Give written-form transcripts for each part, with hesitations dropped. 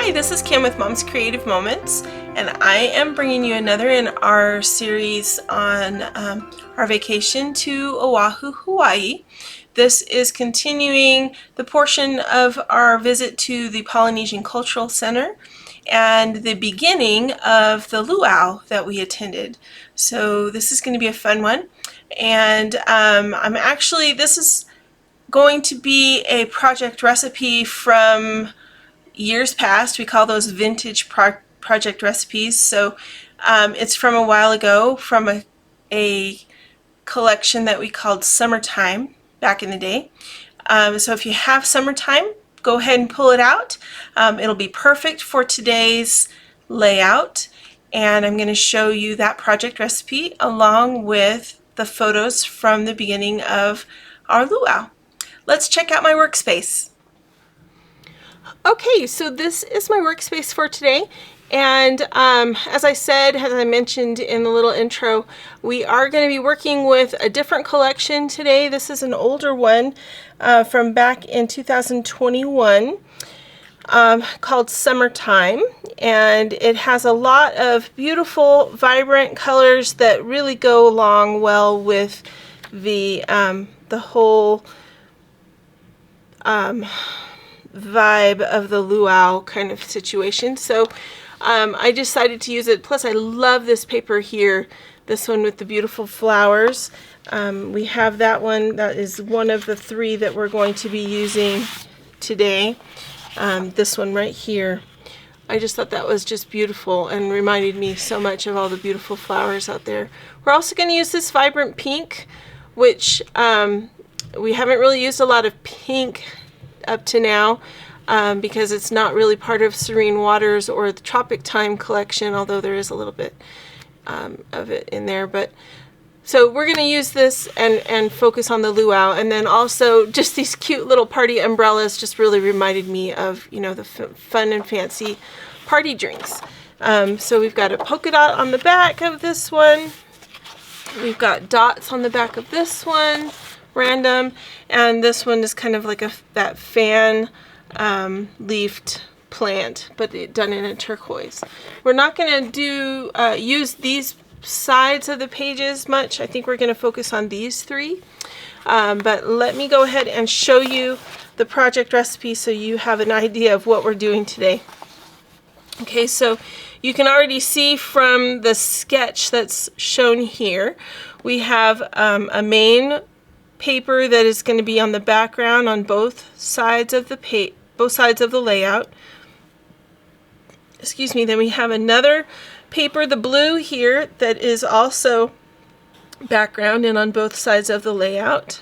Hi, this is Kim with Mom's Creative Moments, and I am bringing you another in our series on our vacation to Oahu, Hawaii. This is continuing the portion of our visit to the Polynesian Cultural Center and the beginning of the luau that we attended. So this is going to be a fun one, and this is going to be a project recipe from years past. We call those vintage project recipes. So it's from a while ago, from a collection that we called Summertime back in the day. So if you have Summertime, go ahead and pull it out. It'll be perfect for today's layout, and I'm going to show you that project recipe along with the photos from the beginning of our luau. Let's check out my workspace. Okay, so this is my workspace for today, and as I mentioned in the little intro, we are going to be working with a different collection today. This is an older one from back in 2021 called Summertime, and it has a lot of beautiful, vibrant colors that really go along well with the whole vibe of the luau kind of situation. So I decided to use it. Plus I love this paper here, this one with the beautiful flowers. We have that one. That is one of the three that we're going to be using today. This one right here. I just thought that was just beautiful and reminded me so much of all the beautiful flowers out there. We're also going to use this vibrant pink, which we haven't really used a lot of pink up to now because it's not really part of Serene Waters or the Tropic Time collection, although there is a little bit of it in there. But so we're going to use this and focus on the luau, and then also just these cute little party umbrellas just really reminded me of, you know, the fun and fancy party drinks. So we've got a polka dot on the back of this one. We've got dots on the back of this one, random, and this one is kind of like that fan leafed plant, but done in a turquoise. We're not going to use these sides of the pages much. I think we're going to focus on these three, but let me go ahead and show you the project recipe so you have an idea of what we're doing today. Okay, so you can already see from the sketch that's shown here, we have a main paper that is going to be on the background on both sides of the layout. Excuse me. Then we have another paper, the blue here, that is also background and on both sides of the layout.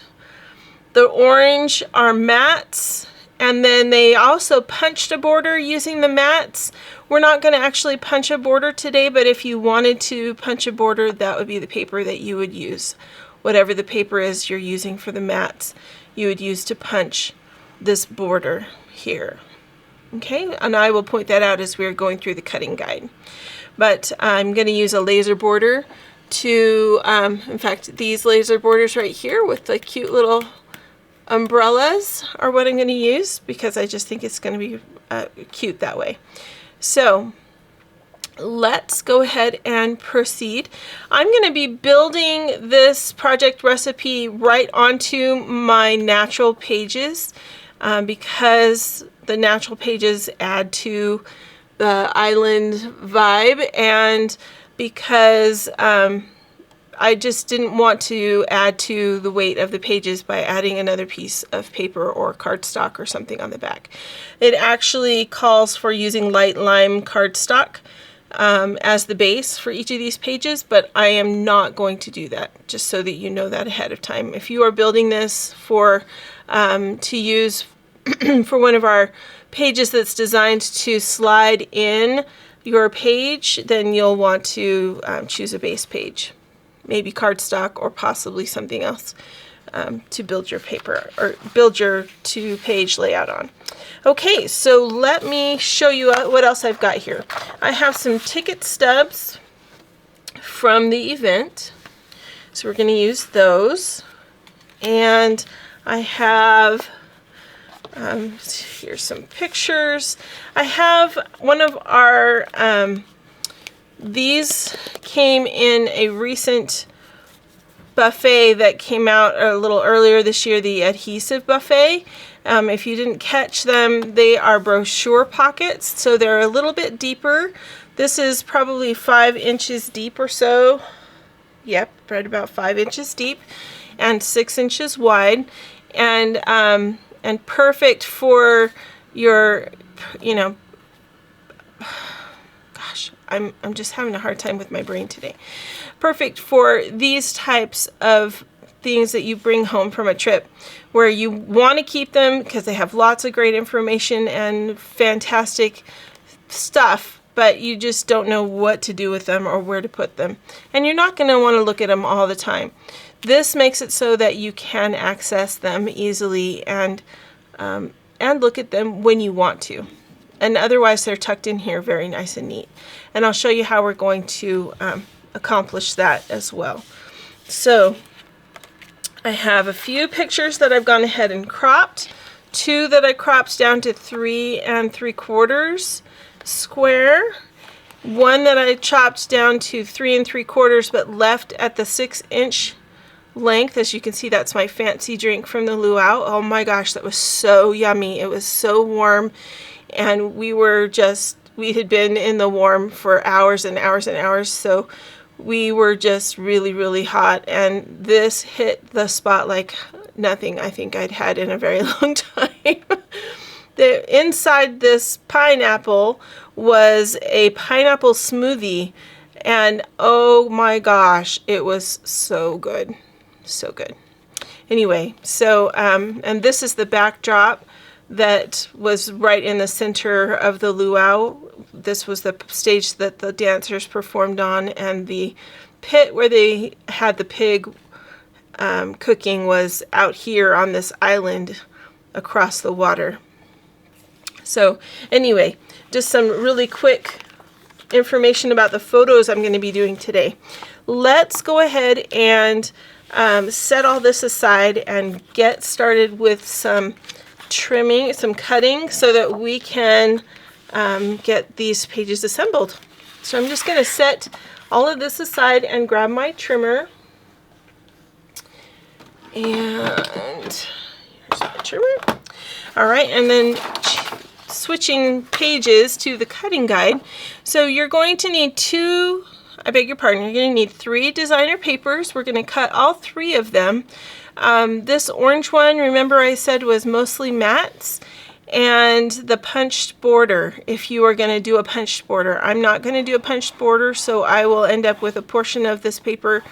The orange are mats, and then they also punched a border using the mats. We're not going to actually punch a border today, but if you wanted to punch a border, that would be the paper that you would use. Whatever the paper is you're using for the mats, you would use to punch this border here. Okay, and I will point that out as we're going through the cutting guide. But I'm going to use a laser border to, in fact, these laser borders right here with the cute little umbrellas are what I'm going to use because I just think it's going to be cute that way. So let's go ahead and proceed. I'm going to be building this project recipe right onto my natural pages because the natural pages add to the island vibe, and because I just didn't want to add to the weight of the pages by adding another piece of paper or cardstock or something on the back. It actually calls for using light lime cardstock as the base for each of these pages, but I am not going to do that, just so that you know that ahead of time. If you are building this for to use for one of our pages that's designed to slide in your page, then you'll want to choose a base page, maybe cardstock or possibly something else to build your paper or build your two-page layout on. Okay, so let me show you what else I've got here. I have some ticket stubs from the event, so we're going to use those. And I have Here's some pictures. I have one of our, these came in a recent buffet that came out a little earlier this year, the Adhesive Buffet. If you didn't catch them, they are brochure pockets, so they're a little bit deeper. This is probably 5 inches deep or so. Yep, right about 5 inches deep and 6 inches wide, and perfect for your, you know, gosh, I'm just having a hard time with my brain today. Perfect for these types of things that you bring home from a trip where you want to keep them because they have lots of great information and fantastic stuff, but you just don't know what to do with them or where to put them. And you're not going to want to look at them all the time. This makes it so that you can access them easily and look at them when you want to. And otherwise they're tucked in here very nice and neat. And I'll show you how we're going to accomplish that as well. So I have a few pictures that I've gone ahead and cropped. 2 that I cropped down to 3 3/4 square. 1 that I chopped down to 3 3/4 but left at the 6-inch length. As you can see, that's my fancy drink from the Luau. Oh my gosh, that was so yummy. It was so warm, and we had been in the warm for hours and hours and hours, so we were just really, really hot, and this hit the spot like nothing I think I'd had in a very long time. Inside this pineapple was a pineapple smoothie, and oh my gosh, it was so good. So good. Anyway, so, and this is the backdrop that was right in the center of the luau. This was the stage that the dancers performed on, and the pit where they had the pig cooking was out here on this island across the water. So anyway, just some really quick information about the photos I'm going to be doing today. Let's go ahead and set all this aside and get started with some trimming, some cutting, so that we can get these pages assembled. So I'm just going to set all of this aside and grab my trimmer. And here's my trimmer. All right, and then switching pages to the cutting guide. So you're going to need 2, I beg your pardon, you're going to need 3 designer papers. We're going to cut all 3 of them. This orange one, remember I said, was mostly mattes, and the punched border, if you are going to do a punched border. I'm not going to do a punched border, so I will end up with a portion of this paper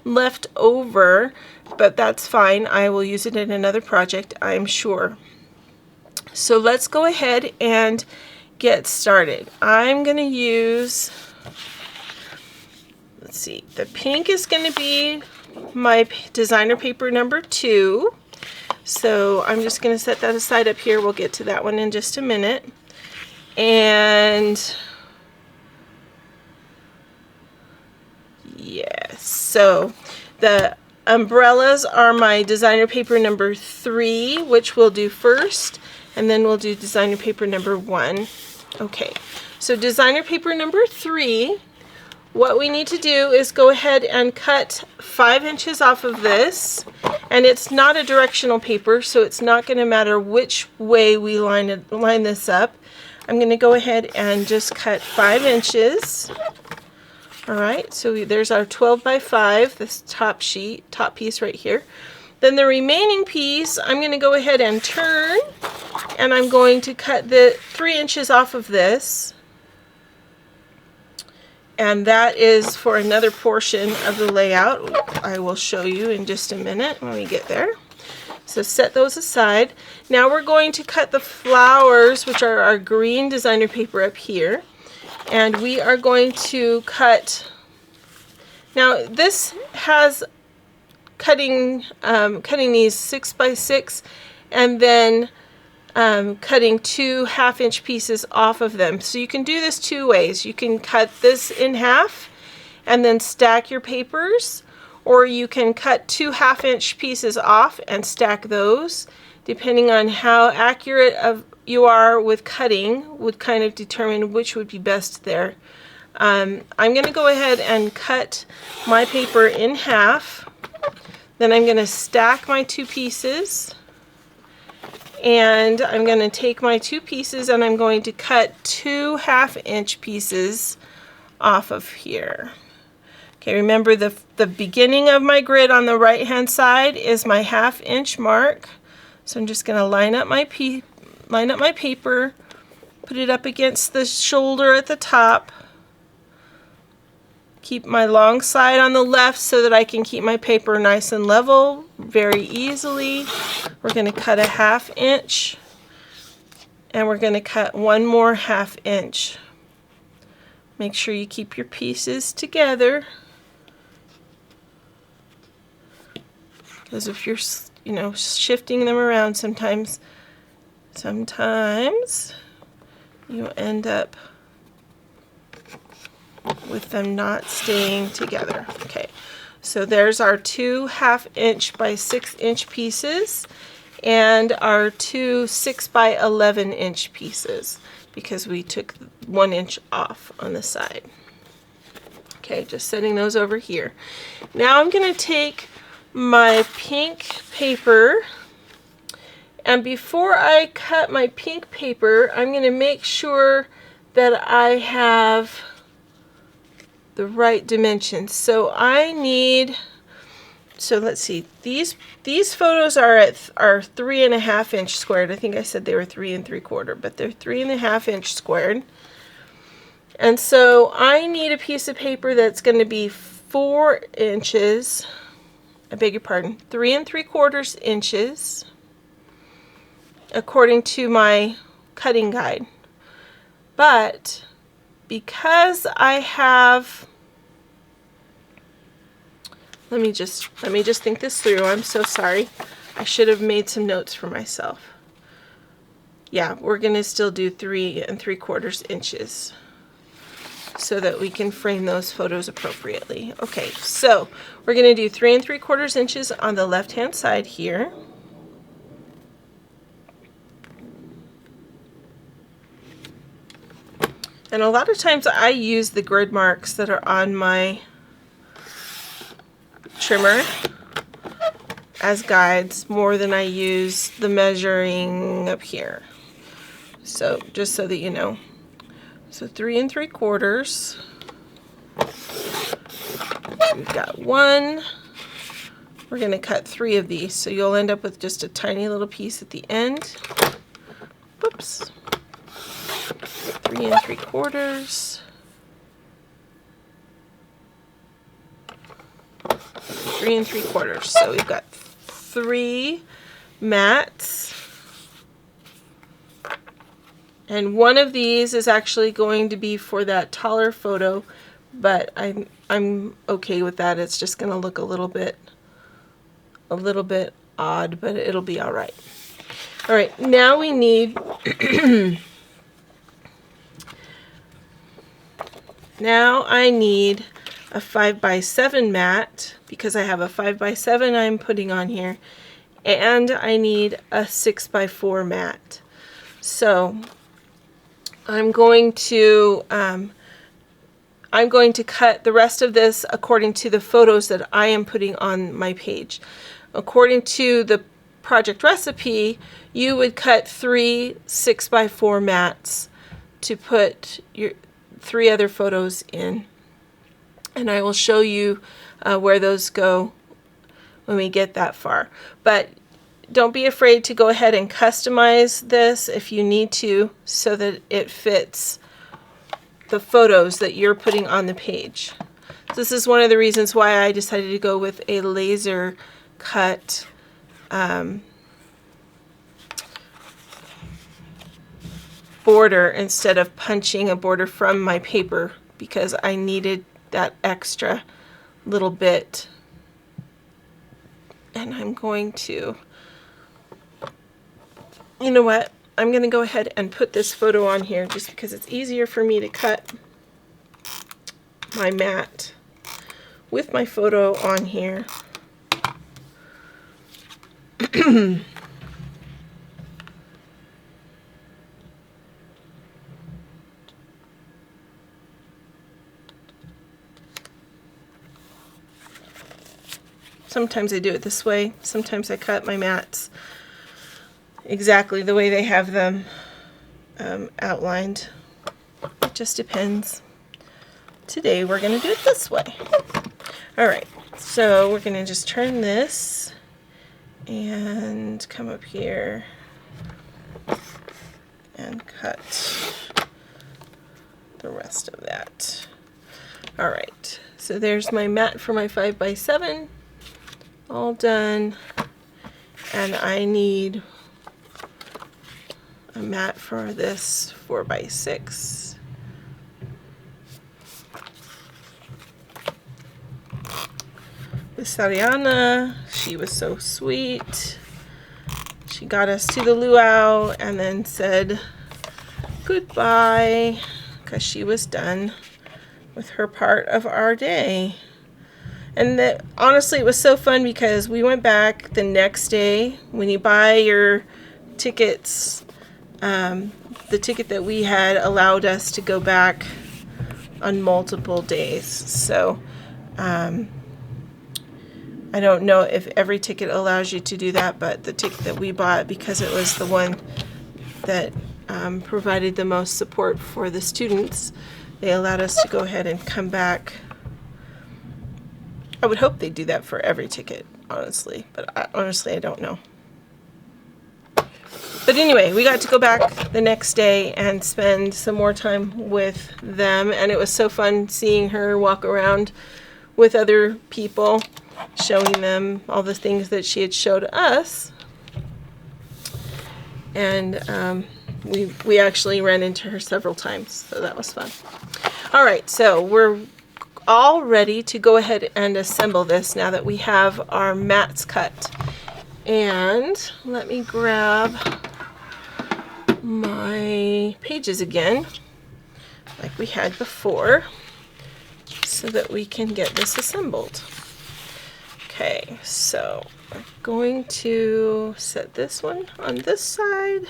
left over, but that's fine. I will use it in another project, I'm sure. So let's go ahead and get started. I'm going to use, let's see, the pink is going to be my designer paper number 2. So I'm just going to set that aside up here. We'll get to that one in just a minute. And yes, so the umbrellas are my designer paper number 3, which we'll do first, and then we'll do designer paper number 1. Okay, so designer paper number 3, what we need to do is go ahead and cut 5 inches off of this, and it's not a directional paper, so it's not going to matter which way we line this up. I'm going to go ahead and just cut 5 inches. All right, so there's our 12 by 5, this top piece right here. Then the remaining piece, I'm going to go ahead and turn, and I'm going to cut the 3 inches off of this. And that is for another portion of the layout. I will show you in just a minute when we get there. So set those aside. Now we're going to cut the flowers, which are our green designer paper up here. And we are going to cut, now this has cutting these 6 by 6 and then cutting 2 half-inch pieces off of them. So you can do this 2 ways. You can cut this in half and then stack your papers, or you can cut 2 1/2-inch pieces off and stack those. Depending on how accurate you are with cutting would kind of determine which would be best there. I'm going to go ahead and cut my paper in half. Then I'm going to stack my 2 pieces. And I'm going to take my 2 pieces and I'm going to cut 2 1/2-inch pieces off of here. Okay, remember the beginning of my grid on the right hand side is my 1/2-inch mark. So I'm just going to line up my paper, put it up against the shoulder at the top. Keep my long side on the left so that I can keep my paper nice and level very easily. We're going to cut a 1/2 inch and we're going to cut 1 more 1/2 inch. Make sure you keep your pieces together, because if you're shifting them around, sometimes you end up with them not staying together. Okay, so there's our 2 1/2-inch by 6-inch pieces and our 2 6 by 11-inch pieces, because we took 1 inch off on the side. Okay, just setting those over here. Now I'm going to take my pink paper, and before I cut my pink paper, I'm going to make sure that I have the right dimensions. So let's see, these photos are 3 1/2-inch squared. I think I said they were 3 3/4, but they're 3 1/2-inch squared. And so I need a piece of paper that's going to be 4 inches, I beg your pardon, 3 3/4 inches, according to my cutting guide. But because I have, let me just think this through. I'm so sorry. I should have made some notes for myself. Yeah, we're going to still do 3 3/4 inches so that we can frame those photos appropriately. Okay, so we're going to do 3 3/4 inches on the left hand side here. And a lot of times I use the grid marks that are on my trimmer as guides more than I use the measuring up here. So just so that you know. So 3 3/4. We've got 1. We're going to cut 3 of these, so you'll end up with just a tiny little piece at the end. Whoops. 3 3/4. 3 3/4. So we've got 3 mats. And one of these is actually going to be for that taller photo, but I'm okay with that. It's just going to look a little bit odd, but it'll be all right. All right, now we need now I need a 5 by 7 mat, because I have a 5 by 7 I'm putting on here, and I need a 6 by 4 mat. So I'm going to cut the rest of this according to the photos that I am putting on my page. According to the project recipe, you would cut 3 6 by 4 mats to put your 3 other photos in. And I will show you where those go when we get that far. But don't be afraid to go ahead and customize this if you need to, so that it fits the photos that you're putting on the page. This is one of the reasons why I decided to go with a laser cut border instead of punching a border from my paper, because I needed that extra little bit. And I'm going to, you know what, I'm going to go ahead and put this photo on here just because it's easier for me to cut my mat with my photo on here. Sometimes I do it this way. Sometimes I cut my mats exactly the way they have them outlined. It just depends. Today we're going to do it this way. Alright, so we're going to just turn this and come up here and cut the rest of that. Alright, so there's my mat for my 5x7. All done. And I need a mat for this 4x6. With Sariana, she was so sweet. She got us to the luau and then said goodbye because she was done with her part of our day. And that, honestly, it was so fun because we went back the next day. When you buy your tickets, the ticket that we had allowed us to go back on multiple days. So I don't know if every ticket allows you to do that, but the ticket that we bought, because it was the one that provided the most support for the students, they allowed us to go ahead and come back. I would hope they do that for every ticket, honestly, but honestly I don't know. But anyway, we got to go back the next day and spend some more time with them, and it was so fun seeing her walk around with other people, showing them all the things that she had showed us. And we actually ran into her several times, so that was fun. All right, so we're all ready to go ahead and assemble this now that we have our mats cut. And let me grab my pages again, like we had before, so that we can get this assembled. Okay, so I'm going to set this one on this side.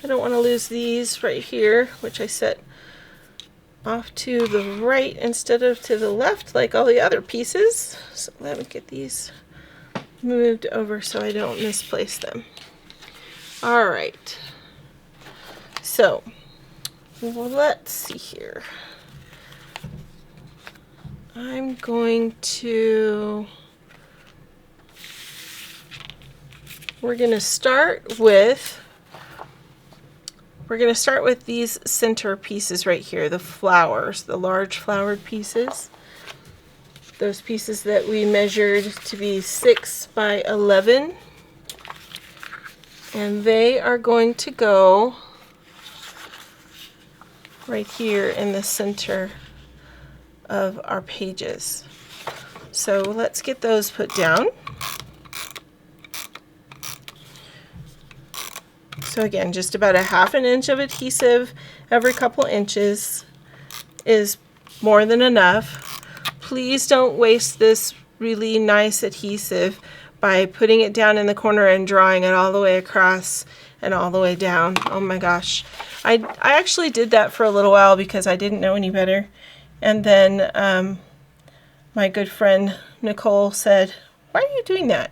I don't want to lose these right here, which I set off to the right instead of to the left like all the other pieces. So let me get these moved over so I don't misplace them. All right, so let's see here. I'm going to, we're going to start with these center pieces right here, the flowers, the large flowered pieces. Those pieces that we measured to be 6 by 11. And they are going to go right here in the center of our pages. So let's get those put down. So again, just about a ½ inch of adhesive every couple inches is more than enough. Please don't waste this really nice adhesive by putting it down in the corner and drawing it all the way across and all the way down. Oh my gosh. I actually did that for a little while because I didn't know any better. And then my good friend Nicole said, "Why are you doing that?"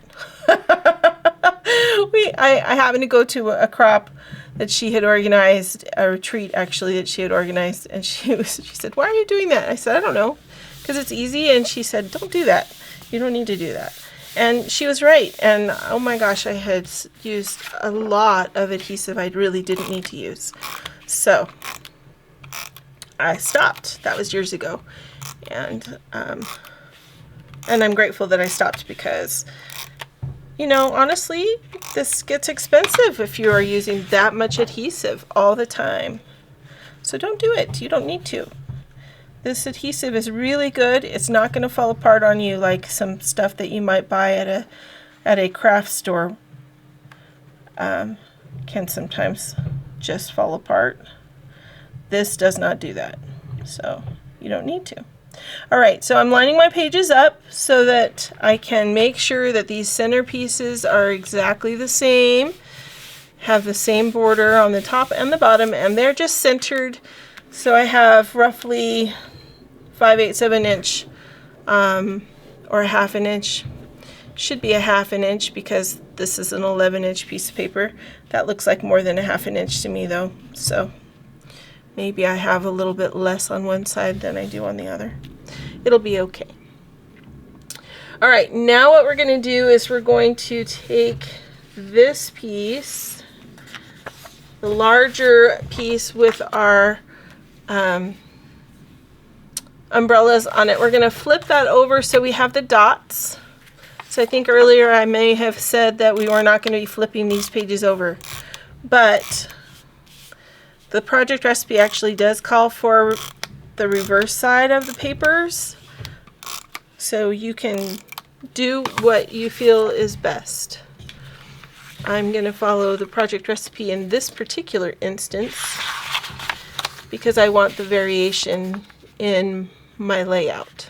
I happened to go to a crop that she had organized, a retreat actually that she had organized, and she said, "Why are you doing that?" I said, "I don't know, because it's easy." And she said, "Don't do that. You don't need to do that." And she was right. And oh my gosh, I had used a lot of adhesive I really didn't need to use. So I stopped. That was years ago. And I'm grateful that I stopped because, you know, honestly, this gets expensive if you are using that much adhesive all the time. So don't do it. You don't need to. This adhesive is really good. It's not going to fall apart on you like some stuff that you might buy at a craft store can sometimes just fall apart. This does not do that. So you don't need to. All right, so I'm lining my pages up so that I can make sure that these center pieces are exactly the same, have the same border on the top and the bottom, and they're just centered. So I have roughly 5/8 of an inch or 1/2 an inch. Should be 1/2 an inch because this is an 11-inch piece of paper. That looks like more than 1/2 an inch to me though, so maybe I have a little bit less on one side than I do on the other. It'll be okay. All right, now what we're going to do is we're going to take this piece, the larger piece with our umbrellas on it. We're going to flip that over so we have the dots. So I think earlier I may have said that we were not going to be flipping these pages over, but the project recipe actually does call for the reverse side of the papers, so you can do what you feel is best. I'm going to follow the project recipe in this particular instance because I want the variation in my layout.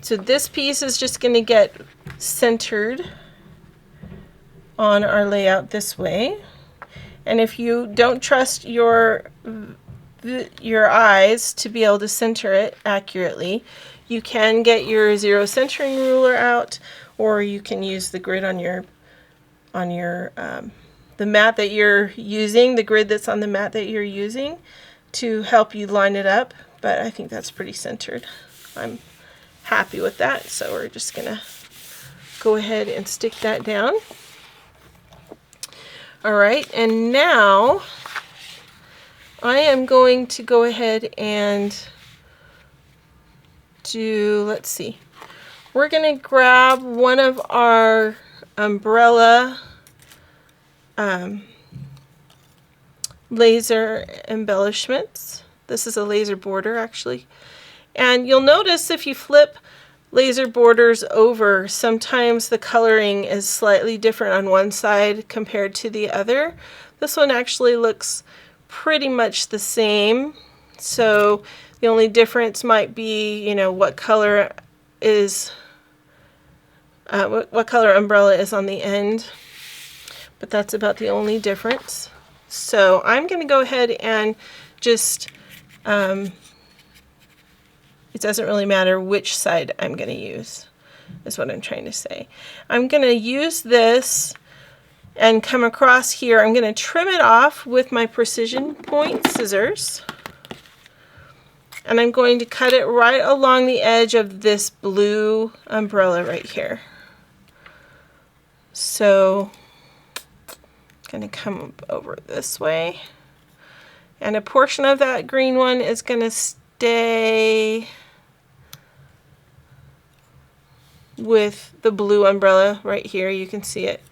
So this piece is just going to get centered on our layout this way, and if you don't trust your eyes to be able to center it accurately, you can get your zero centering ruler out, or you can use the grid on your the mat that you're using, the grid that's on the mat that you're using, to help you line it up. But I think that's pretty centered. I'm happy with that, so we're just gonna go ahead and stick that down. All right, and now I am going to go ahead and do, let's see, we're going to grab one of our umbrella laser embellishments. This is a laser border actually. And you'll notice if you flip laser borders over, sometimes the coloring is slightly different on one side compared to the other. This one actually looks pretty much the same, so the only difference might be, you know, what color is what color umbrella is on the end, but that's about the only difference. So I'm going to go ahead and just it doesn't really matter which side I'm going to use, is what I'm trying to say. I'm going to use this and come across here. I'm going to trim it off with my precision point scissors, and I'm going to cut it right along the edge of this blue umbrella right here. So I'm going to come over this way, and a portion of that green one is going to stay with the blue umbrella right here. You can see it,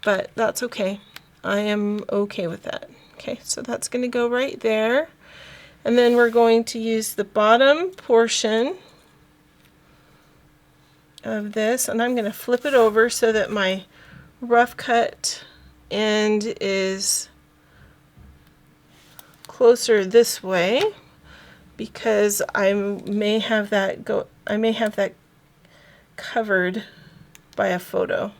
but that's okay. I am okay with that. Okay, so that's going to go right there, and then we're going to use the bottom portion of this, and I'm going to flip it over so that my rough cut end is closer this way, because I may have that covered by a photo,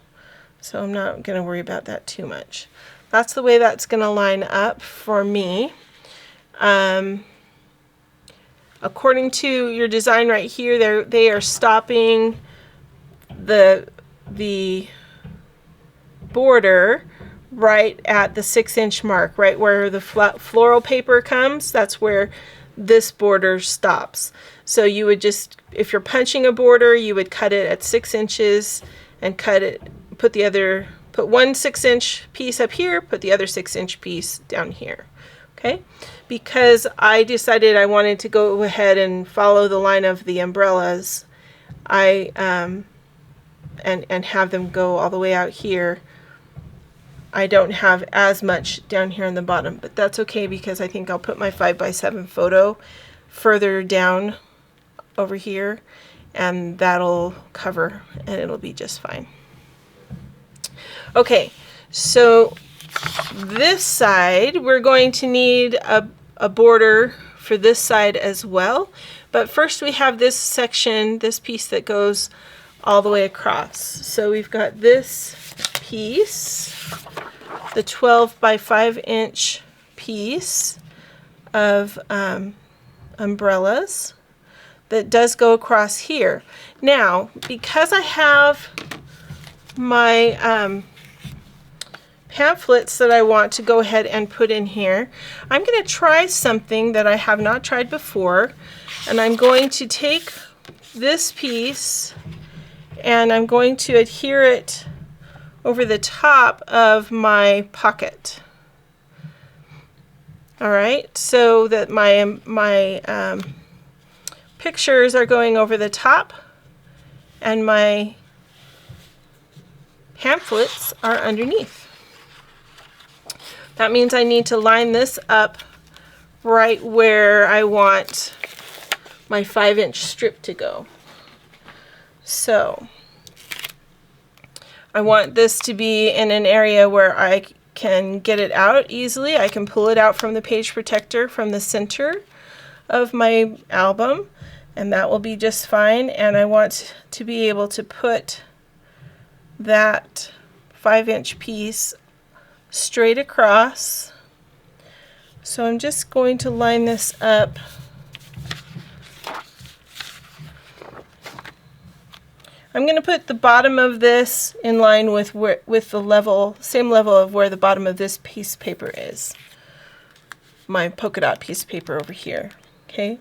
so I'm not going to worry about that too much. That's the way that's going to line up for me. According to your design right here, they are stopping the border right at the 6-inch mark, right where the floral paper comes. That's where this border stops. So you would just, if you're punching a border, you would cut it at 6 inches and cut it, put one 6-inch piece up here, put the other 6-inch piece down here. Okay, because I decided I wanted to go ahead and follow the line of the umbrellas, and have them go all the way out here. I don't have as much down here on the bottom, but that's okay because I think I'll put my 5x7 photo further down over here, and that'll cover, and it'll be just fine. Okay, so this side we're going to need a border for this side as well, But first we have this section, this piece that goes all the way across. So we've got this piece, the 12 by 5 inch piece of umbrellas that does go across here. Now, because I have my pamphlets that I want to go ahead and put in here, I'm going to try something that I have not tried before, and I'm going to take this piece and I'm going to adhere it over the top of my pocket. Alright, so that my pictures are going over the top and my pamphlets are underneath. That means I need to line this up right where I want my 5-inch strip to go. So I want this to be in an area where I can get it out easily. I can pull it out from the page protector from the center of my album, and that will be just fine. And I want to be able to put that 5-inch piece straight across. So I'm just going to line this up I'm going to put the bottom of this in line with the level, same level of where the bottom of this piece of paper is. My polka dot piece of paper over here. Okay,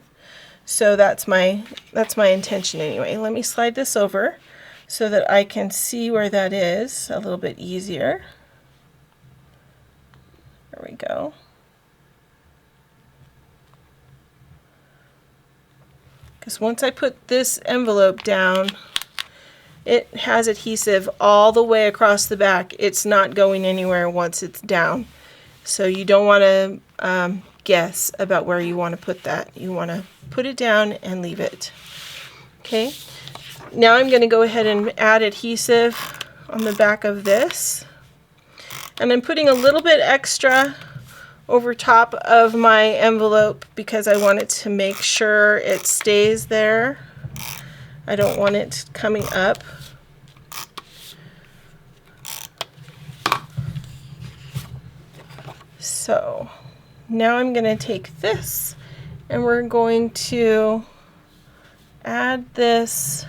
so that's my intention anyway. Let me slide this over so that I can see where that is a little bit easier. There we go. Because once I put this envelope down, it has adhesive all the way across the back. It's not going anywhere once it's down. So you don't want to guess about where you want to put that. You want to put it down and leave it. Okay. Now I'm going to go ahead and add adhesive on the back of this. And I'm putting a little bit extra over top of my envelope because I want it to make sure it stays there. I don't want it coming up. So now I'm going to take this and we're going to add this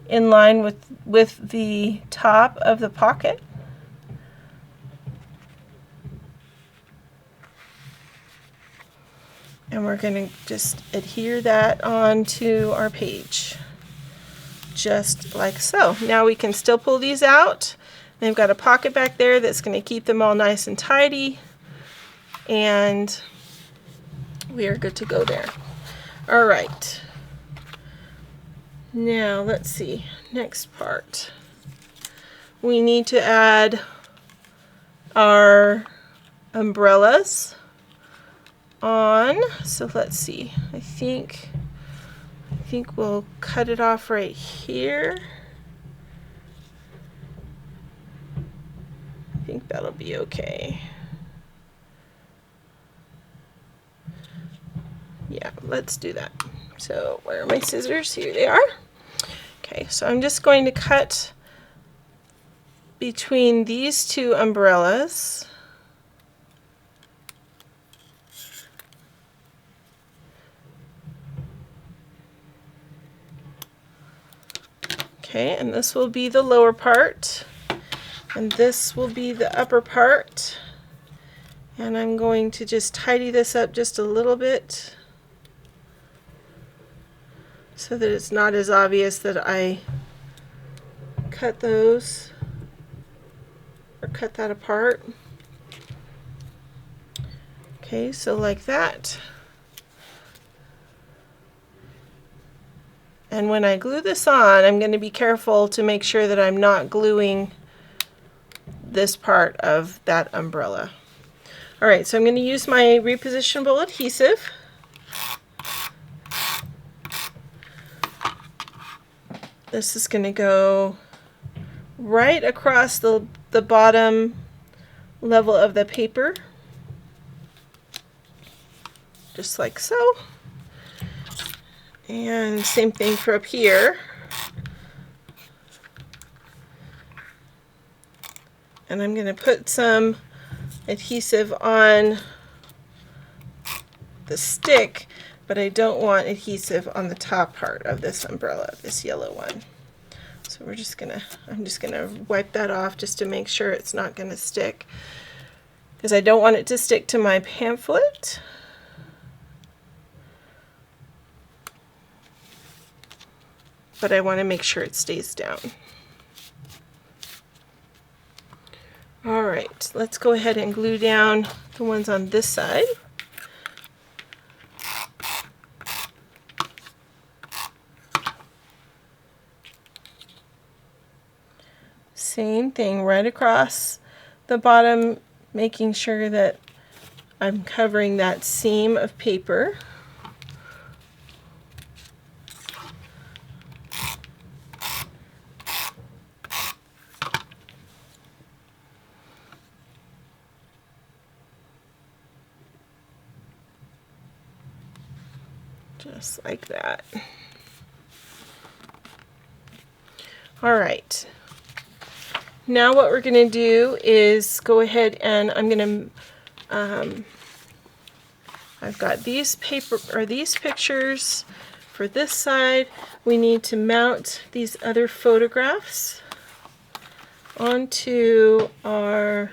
in line with the top of the pocket. And we're going to just adhere that onto our page, just like so. Now we can still pull these out. They've got a pocket back there that's going to keep them all nice and tidy, and we are good to go there. All right. Now let's see, next part. We need to add our umbrellas on. So let's see, I think we'll cut it off right here. I think that'll be okay. Yeah, let's do that. So where are my scissors? Here they are. Okay, so I'm just going to cut between these two umbrellas. Okay, and this will be the lower part, and this will be the upper part. And I'm going to just tidy this up just a little bit so that it's not as obvious that I cut those or cut that apart. Okay, so like that. And when I glue this on, I'm going to be careful to make sure that I'm not gluing this part of that umbrella. Alright, so I'm going to use my repositionable adhesive. This is going to go right across the bottom level of the paper, just like so. And same thing for up here. And I'm going to put some adhesive on the stick, but I don't want adhesive on the top part of this umbrella, this yellow one. So I'm just gonna wipe that off just to make sure it's not gonna stick, because I don't want it to stick to my pamphlet. But I want to make sure it stays down. All right, let's go ahead and glue down the ones on this side. Same thing right across the bottom, making sure that I'm covering that seam of paper. Just like that. All right. Now what we're going to do is go ahead and I'm going to, I've got these pictures for this side. We need to mount these other photographs onto our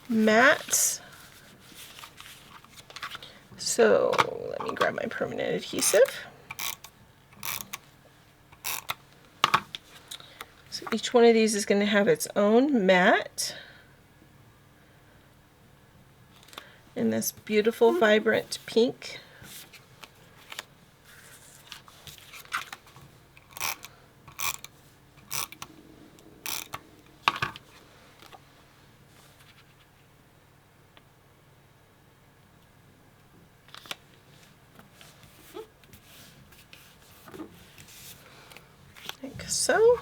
mat. So let me grab my permanent adhesive. So each one of these is going to have its own mat in this beautiful vibrant pink. Like so.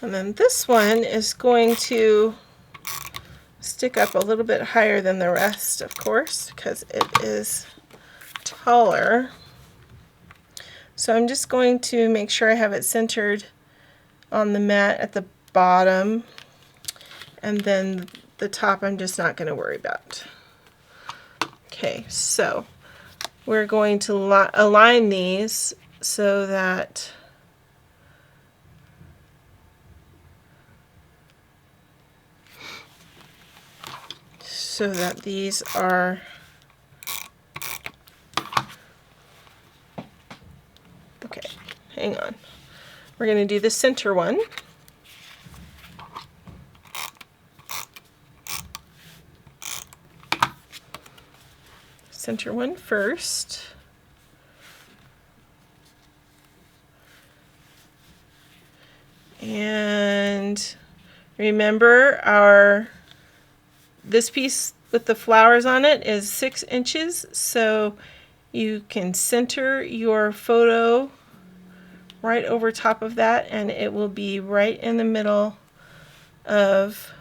And then this one is going to stick up a little bit higher than the rest, of course, because it is taller. So I'm just going to make sure I have it centered on the mat at the bottom, and then the top I'm just not going to worry about. Okay, so we're going to align these so that these are okay. Hang on. We're going to do the center one. Center one first. And remember, this piece with the flowers on it is 6 inches, so you can center your photo right over top of that, and it will be right in the middle of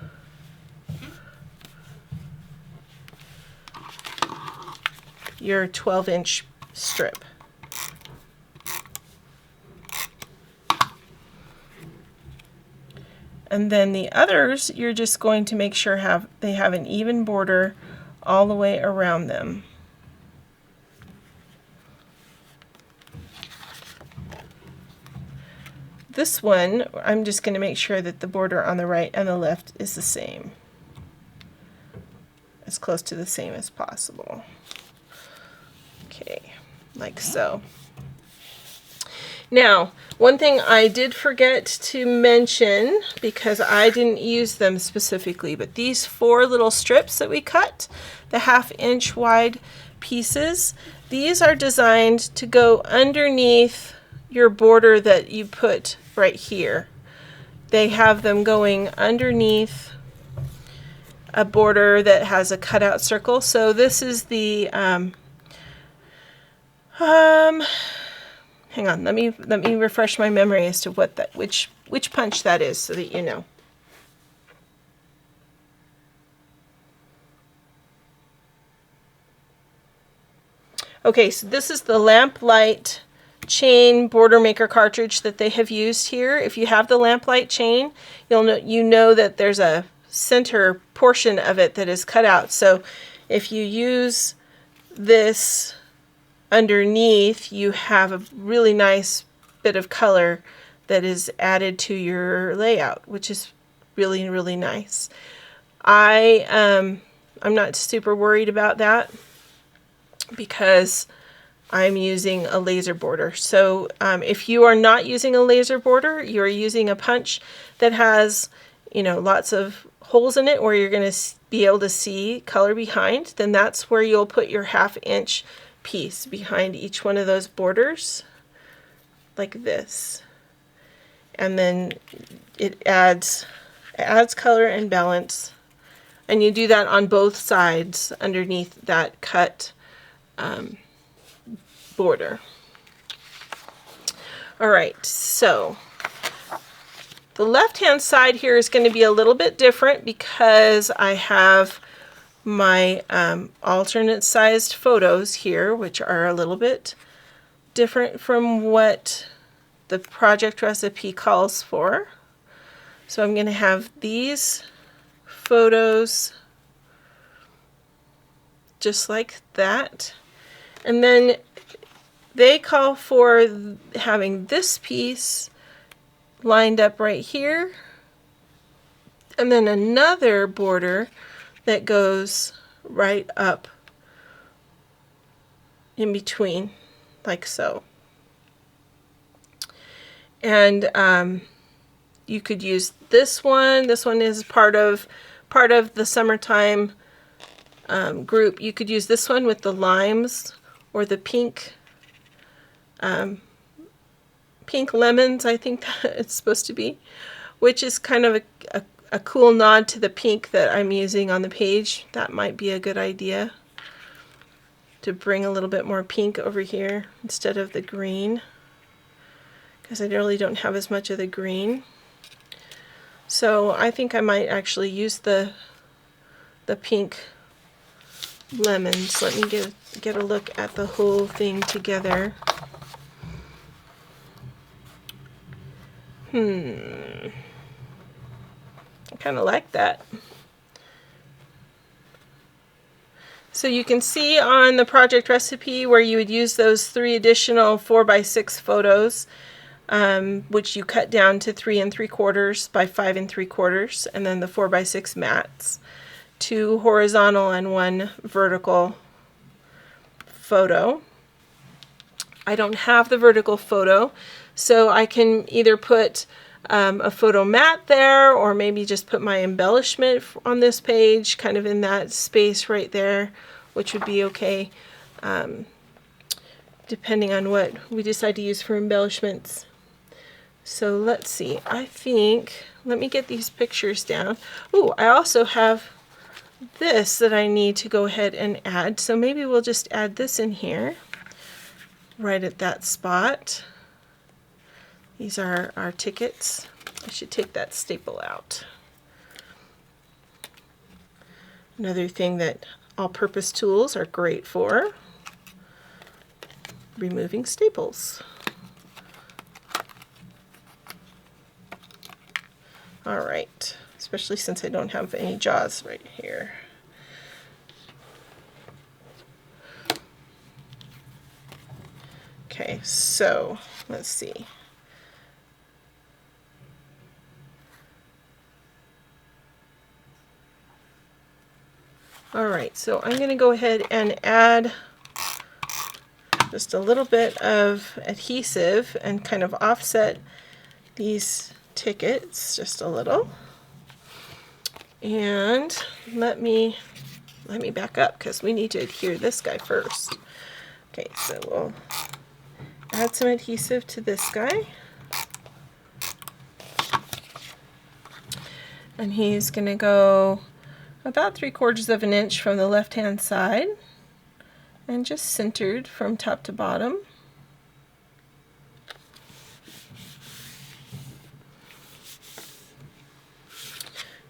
your 12-inch strip. And then the others, you're just going to make sure they have an even border all the way around them. This one, I'm just going to make sure that the border on the right and the left is the same, as close to the same as possible. Okay, like so. Now, one thing I did forget to mention, because I didn't use them specifically, but these 4 little strips that we cut, the 1/2 inch wide pieces, these are designed to go underneath your border that you put right here. They have them going underneath a border that has a cutout circle. So this is the hang on, let me refresh my memory as to what that which punch that is, so that you know. Okay, so this is the Lamplight chain border maker cartridge that they have used here. If you have the Lamplight chain, you know that there's a center portion of it that is cut out. So if you use this underneath, you have a really nice bit of color that is added to your layout, which is really, really nice. I'm not super worried about that because I'm using a laser border. So if you are not using a laser border, you're using a punch that has, lots of holes in it where you're going to be able to see color behind, then that's where you'll put your 1/2 inch piece behind each one of those borders, like this. And then it adds color and balance. And you do that on both sides underneath that cut border. All right, so the left-hand side here is going to be a little bit different because I have my alternate sized photos here, which are a little bit different from what the project recipe calls for. So I'm going to have these photos just like that. And then they call for having this piece lined up right here, and then another border that goes right up in between, like so. And you could use this one. This one is part of the summertime group. You could use this one with the limes or the pink lemons, I think that it's supposed to be, which is kind of a cool nod to the pink that I'm using on the page. That might be a good idea to bring a little bit more pink over here instead of the green, because I really don't have as much of the green. So I think I might actually use the pink lemons. Let me get a look at the whole thing together. I kind of like that. So you can see on the project recipe where you would use those 3 additional 4x6 photos, which you cut down to 3 3/4 by 5 3/4, and then the 4x6 mats, 2 horizontal and 1 vertical photo. I don't have the vertical photo, so I can either put a photo mat there, or maybe just put my embellishment on this page, kind of in that space right there, which would be okay, depending on what we decide to use for embellishments. So let's see, let me get these pictures down. Oh, I also have this that I need to go ahead and add, so maybe we'll just add this in here, right at that spot. These are our tickets. I should take that staple out. Another thing that all-purpose tools are great for: removing staples. All right, especially since I don't have any jaws right here. Okay, so let's see. All right, so I'm going to go ahead and add just a little bit of adhesive and kind of offset these tickets just a little. And let me back up because we need to adhere this guy first. Okay, so we'll add some adhesive to this guy. And he's going to go about 3/4 of an inch from the left-hand side and just centered from top to bottom.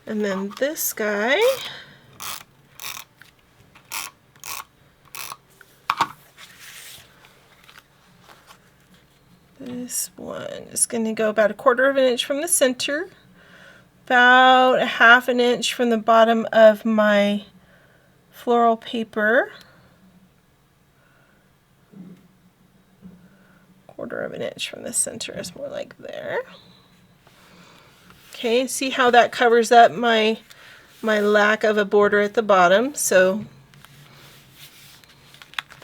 And then this guy, this one is going to go about 1/4 of an inch from the center, about 1/2 inch from the bottom of my floral paper, 1/4 of an inch from the center is more like there. Okay, see how that covers up my lack of a border at the bottom, so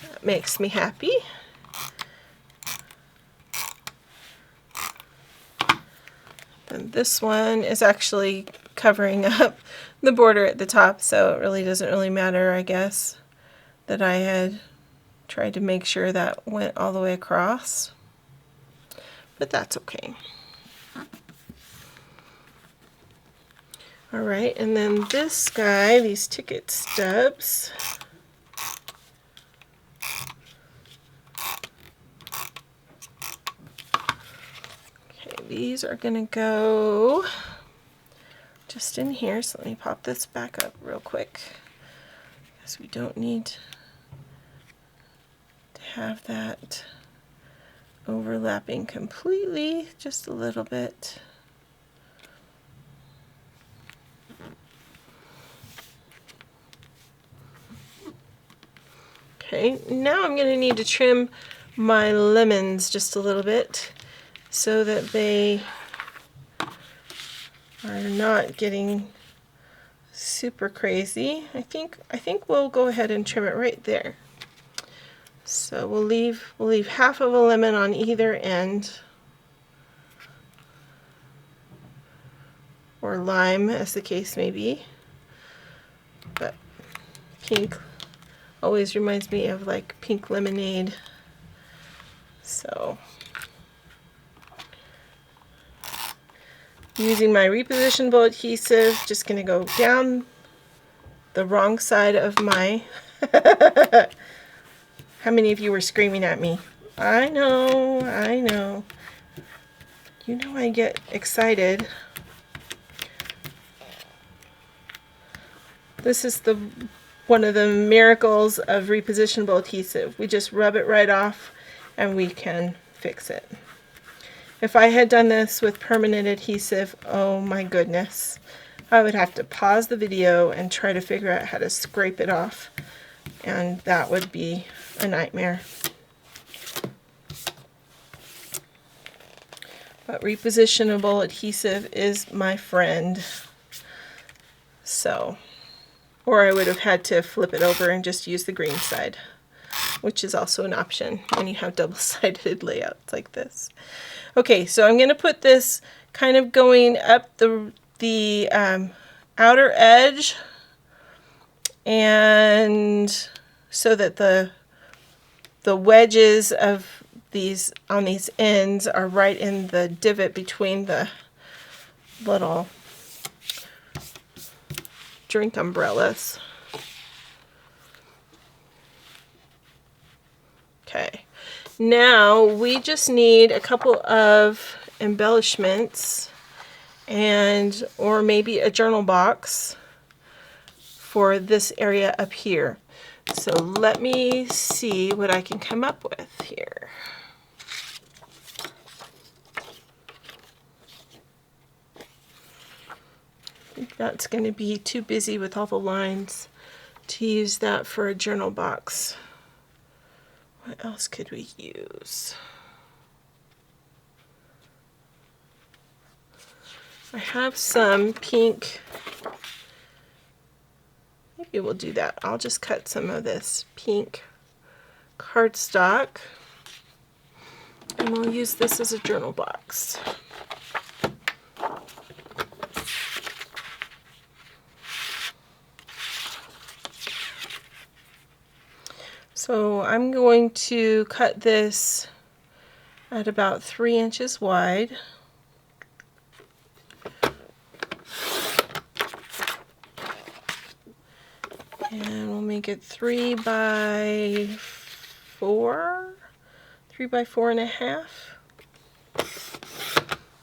that makes me happy. And this one is actually covering up the border at the top, so it really doesn't really matter, I guess, that I had tried to make sure that went all the way across, but that's okay. All right, and then this guy, these ticket stubs, okay, these are gonna go just in here, so let me pop this back up real quick, because we don't need to have that overlapping completely, just a little bit. Okay, now I'm going to need to trim my lemons just a little bit so that they are not getting super crazy. I think we'll go ahead and trim it right there. So we'll leave 1/2 of a lemon on either end, or lime as the case may be, but pink always reminds me of like pink lemonade. So using my repositionable adhesive, just going to go down the wrong side of my How many of you were screaming at me? I know, I know. You know I get excited. This is one of the miracles of repositionable adhesive. We just rub it right off and we can fix it. If I had done this with permanent adhesive, oh my goodness, I would have to pause the video and try to figure out how to scrape it off, and that would be a nightmare. But repositionable adhesive is my friend. So, or I would have had to flip it over and just use the green side, which is also an option when you have double-sided layouts like this. Okay, so I'm going to put this kind of going up the outer edge, and so that the wedges of these on these ends are right in the divot between the little drink umbrellas. Okay, now we just need a couple of embellishments or maybe a journal box for this area up here. So let me see what I can come up with here. I think that's going to be too busy with all the lines to use that for a journal box. What else could we use? I have some pink. Maybe we'll do that. I'll just cut some of this pink cardstock, and we'll use this as a journal box. So I'm going to cut this at about 3 inches wide. And we'll make it 3 by 4, 3 by 4.5.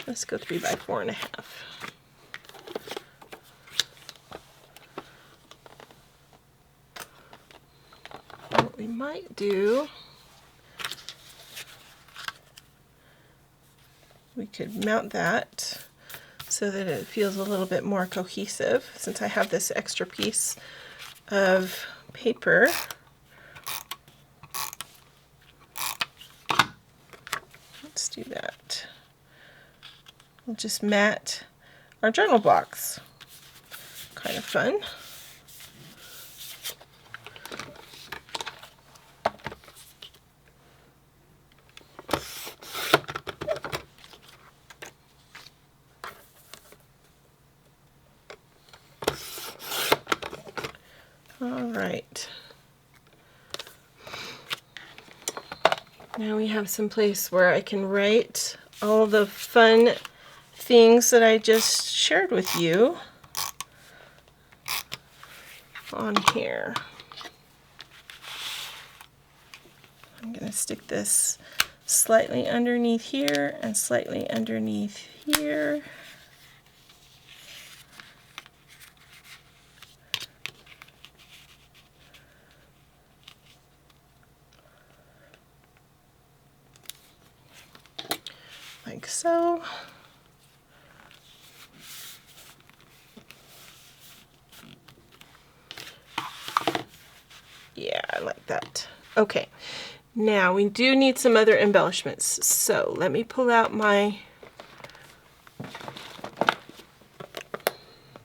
Let's go 3 by 4.5. What we might do could mount that so that it feels a little bit more cohesive, since I have this extra piece of paper. Let's do that. We'll just mat our journal box. Kind of fun. All right. Now we have some place where I can write all the fun things that I just shared with you on here. I'm going to stick this slightly underneath here and slightly underneath here. Like so. Yeah, I like that. Okay, now we do need some other embellishments. So let me pull out my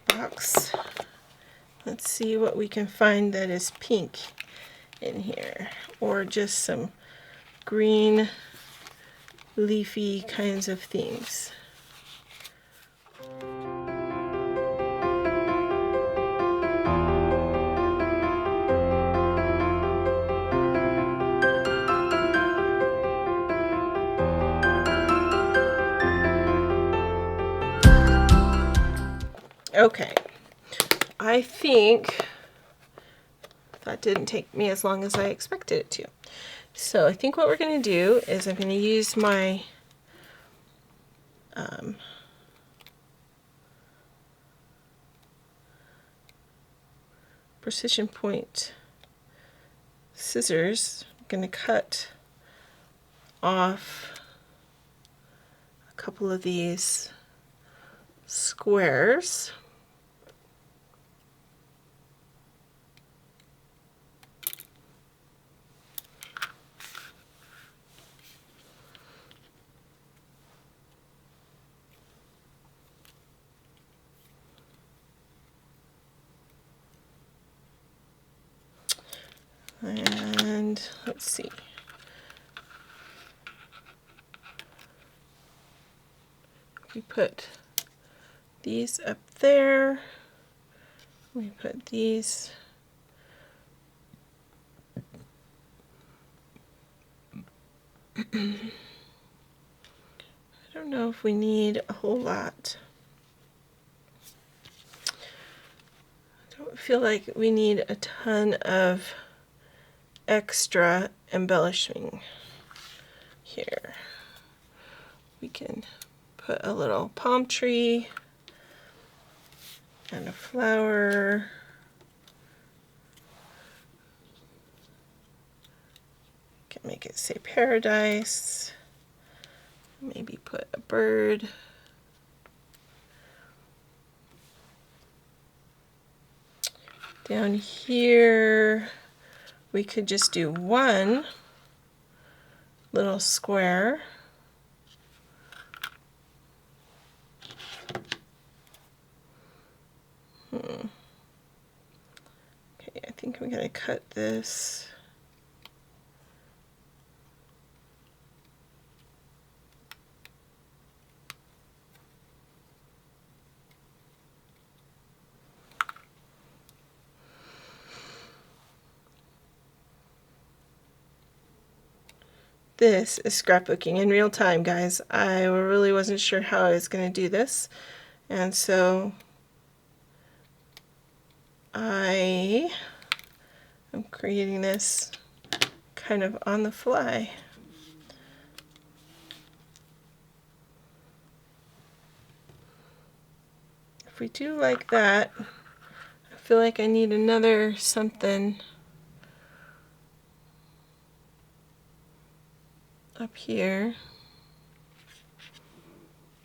box. Let's see what we can find that is pink in here, or just some green leafy kinds of things. Okay, I think that didn't take me as long as I expected it to. So I think what we're going to do is I'm going to use my precision point scissors. I'm going to cut off a couple of these squares. And let's see. We put these up there. We put these I don't know if we need a whole lot. I don't feel like we need a ton of extra embellishing here. We can put a little palm tree and a flower. Can make it say paradise. Maybe put a bird. Down here, we could just do one little square. Okay, I think we're going to cut this. This is scrapbooking in real time, guys. I really wasn't sure how I was going to do this, and so I am creating this kind of on the fly. If we do like that, I feel like I need another something up here.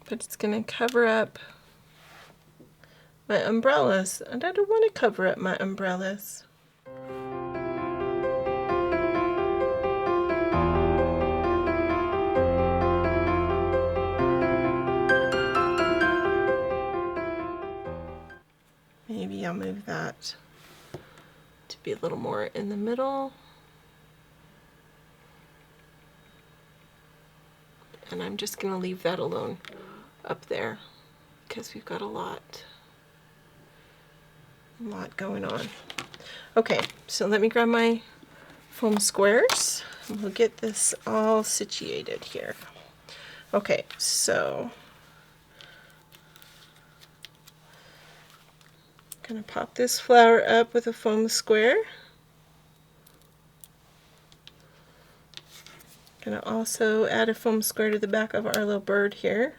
but it's going to cover up my umbrellas, and I don't want to cover up my umbrellas. Maybe I'll move that to be a little more in the middle. And I'm just going to leave that alone up there because we've got a lot going on. Okay, so let me grab my foam squares and we'll get this all situated here. Okay, so I'm going to pop this flower up with a foam square. Going to also add a foam square to the back of our little bird here.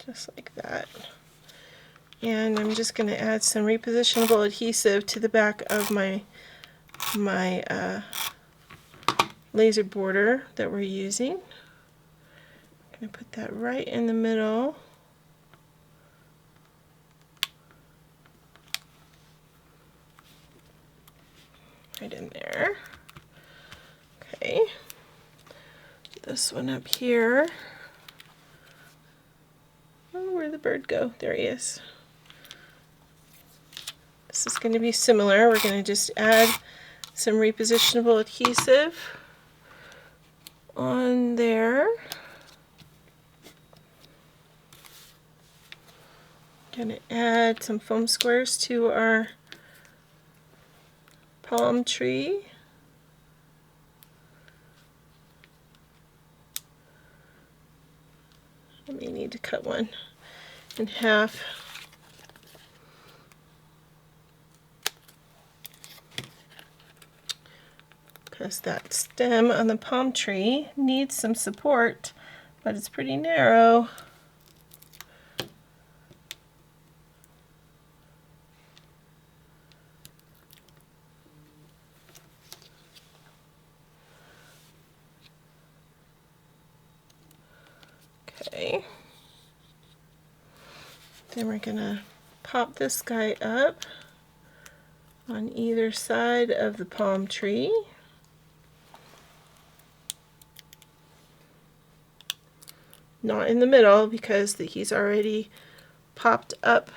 Just like that. And I'm just going to add some repositionable adhesive to the back of my laser border that we're using. I'm going to put that right in the middle. Right in there. Okay. This one up here. Oh, where'd the bird go? There he is. This is going to be similar. We're going to just add some repositionable adhesive on there. Going to add some foam squares to our palm tree. I may need to cut one in half. Because that stem on the palm tree needs some support, but it's pretty narrow. Okay. Then we're going to pop this guy up on either side of the palm tree. Not in the middle because he's already popped up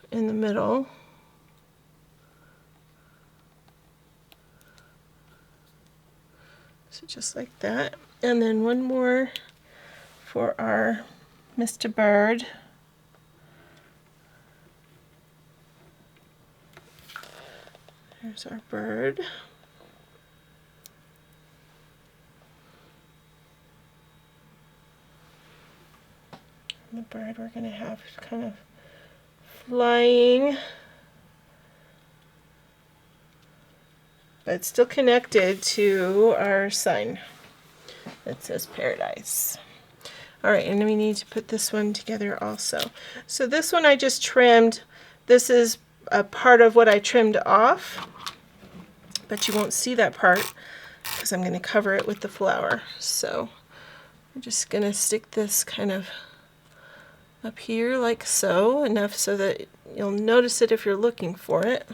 in the middle. So just like that. And then one more for our Mr. Bird. There's our bird. And the bird we're going to have kind of flying, but still connected to our sign that says Paradise. Alright, and we need to put this one together also. So this one I just trimmed. This is a part of what I trimmed off, but you won't see that part because I'm going to cover it with the flower. So I'm just going to stick this kind of up here like so, enough so that you'll notice it if you're looking for it.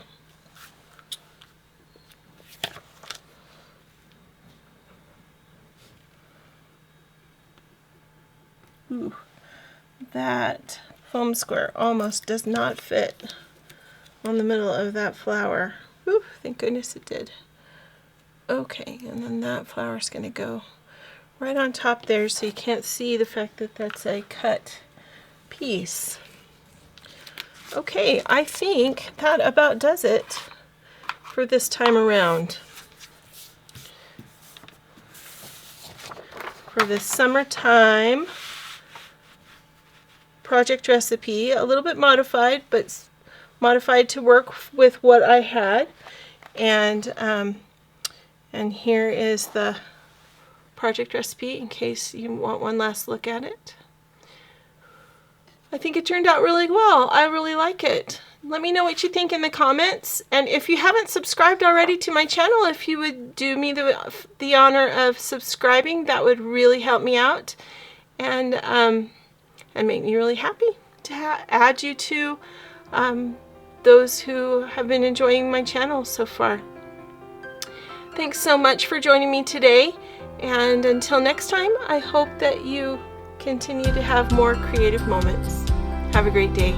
Ooh, that foam square almost does not fit on the middle of that flower. Ooh, thank goodness it did. Okay, and then that flower's going to go right on top there so you can't see the fact that that's a cut piece. Okay, I think that about does it for this time around. For this summertime project recipe, a little bit modified, but modified to work with what I had. And here is the project recipe in case you want one last look at it. I think it turned out really well. I really like it. Let me know what you think in the comments. And if you haven't subscribed already to my channel, if you would do me the honor of subscribing, that would really help me out and make me really happy to add you to those who have been enjoying my channel so far. Thanks so much for joining me today. And until next time, I hope that you continue to have more creative moments. Have a great day.